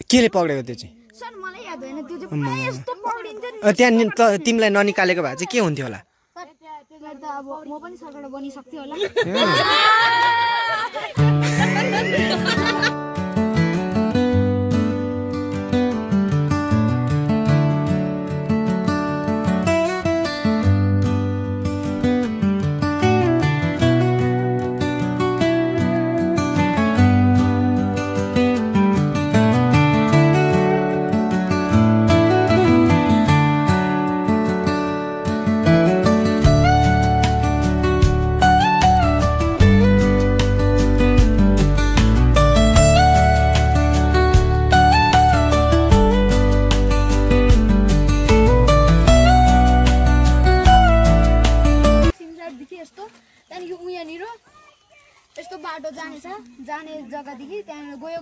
केले पक्रेको त्यो चाहिँ? सर मलाई याद भएन त्यो चाहिँ पुरै यस्तो पक्रिन्थ्यो नि। त्यहाँ तिमीलाई ननिकालेको भए चाहिँ के हुन्थ्यो होला? सर त्यसलाई त अब म पनि सरकार बनिसक्थेँ होला। यस्तो बाटो जाने जग्गादेखि त्यहाँ गयो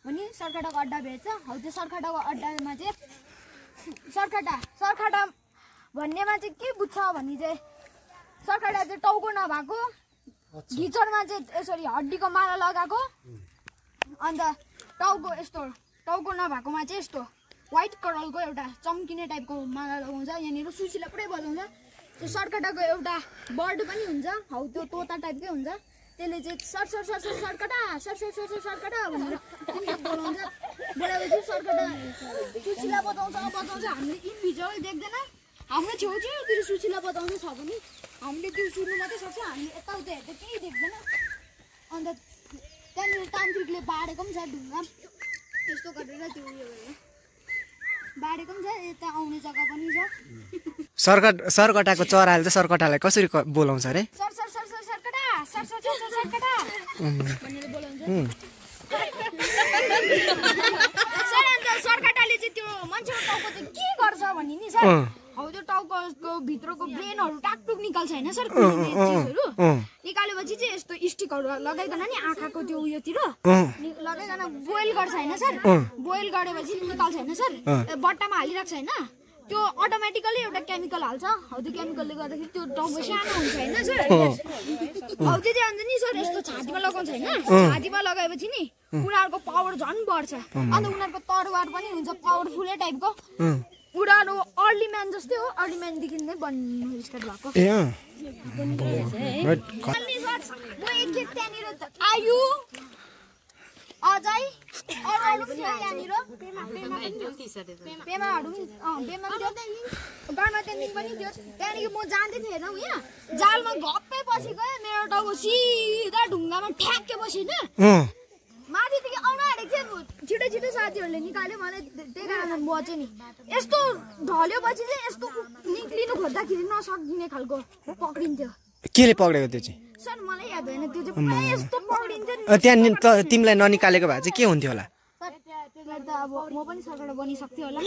भने सरकाटाको अड्डा भेट्छ। हौ त्यो सरकाटाको अड्डामा चाहिँ सरकाटा भन्नेमा चाहिँ के बुझ्छ भने चाहिँ सरकाटा चाहिँ टाउको नभएको घिचरमा चाहिँ यसरी हड्डीको माला लगाएको, अन्त टाउको नभएकोमा चाहिँ यस्तो व्हाइट कलरको एउटा चम्किने टाइपको माला लगाउँछ। यहाँनिर सुसीलाई पुरै बजाउँछ। त्यो सरकाटाको एउटा बर्ड पनि हुन्छ, हौ त्यो तोता टाइपकै हुन्छ। त्यसले चाहिँ सरकाटा भनेर बोलाउँछ। बोलाएपछि सरकाटा सुशीला बजाउँछ। हामीले इन्भिजिबल देख्दैन, हाम्रो छेउतिर सुशीला बजाउँछ छ भने हामीले त्यो सुन्नु मात्रै सक्छ। हामीले यताउता हेर्दा केही देख्दैन। अन्त त्यहाँनिर तान्त्रिकले बाँडेको पनि छ ढुङ्गा, त्यस्तो गरेर त्यो उयो गरेर बाँडेको पनि छ। यता आउने जग्गा पनि छ। सरकटाको चराले चाहिँ सरकटालाई कसरी बोलाउँछ अरे? सरकटा भनेर बोलाउँछ। सर अन्त सरकटाले चाहिँ त्यो मान्छेको टाउको चाहिँ के गर्छ भने नि सर, हौ त्यो टाउको भित्रको ब्रेनहरू टाकटुक निकाल्छ होइन सर, चिजहरू निकालेपछि चाहिँ यस्तो स्टिकहरू लगाइकन नि आँखाको त्यो उयोतिर लगाइकन बोइल गर्छ होइन सर। बोइल गरेपछि निकाल्छ होइन सर, बट्टामा हालिरहेको छ होइन, त्यो अटोमेटिकली एउटा केमिकल हाल्छ। हौ त्यो केमिकलले गर्दाखेरि त्यो टाउको सानो हुन्छ होइन सर। हौ त्यो चाहिँ अन्त नि सर यस्तो छातीमा लगाउँछ होइन, छातीमा लगाएपछि नि उनीहरूको पावर झन् बढ्छ। अन्त उनीहरूको तरवार पनि हुन्छ पावरफुलै टाइपको। उनीहरू अर्ली म्यान जस्तै हो, अर्ली म्यानदेखि नै बन्नु स्टार्ट भएको। म एकखेप त्यहाँनिर आयु अजय अरू पनि यहाँनिर पेमाहरू गाडमा त्यहाँदेखि पनि थियो। त्यहाँदेखि म जाँदै थिएँ होइन, यहाँ जालमा घप्पै पसी गएँ, मेरो टाउको सिधा ढुङ्गामा ठ्याक्कै बसेन। माथिदेखि आउन आँटेको थिएँ, छिटो साथीहरूले निकाल्यो मलाई, त्यही कारण बचेँ नि। यस्तो ढल्योपछि चाहिँ यस्तो निक्लिनु खोज्दाखेरि नसकिने खालको पक्रिन्थ्यो। केले पक्रेको त्यो चाहिँ? सर मलाई याद भएन त्यो चाहिँ पुरै यस्तो पक्रिन्थ्यो नि। त्यहाँ तिमीलाई ननिकालेको भए चाहिँ के हुन्थ्यो होला? सर त्यसलाई त अब म पनि सरकार बनिसक्थेँ होला।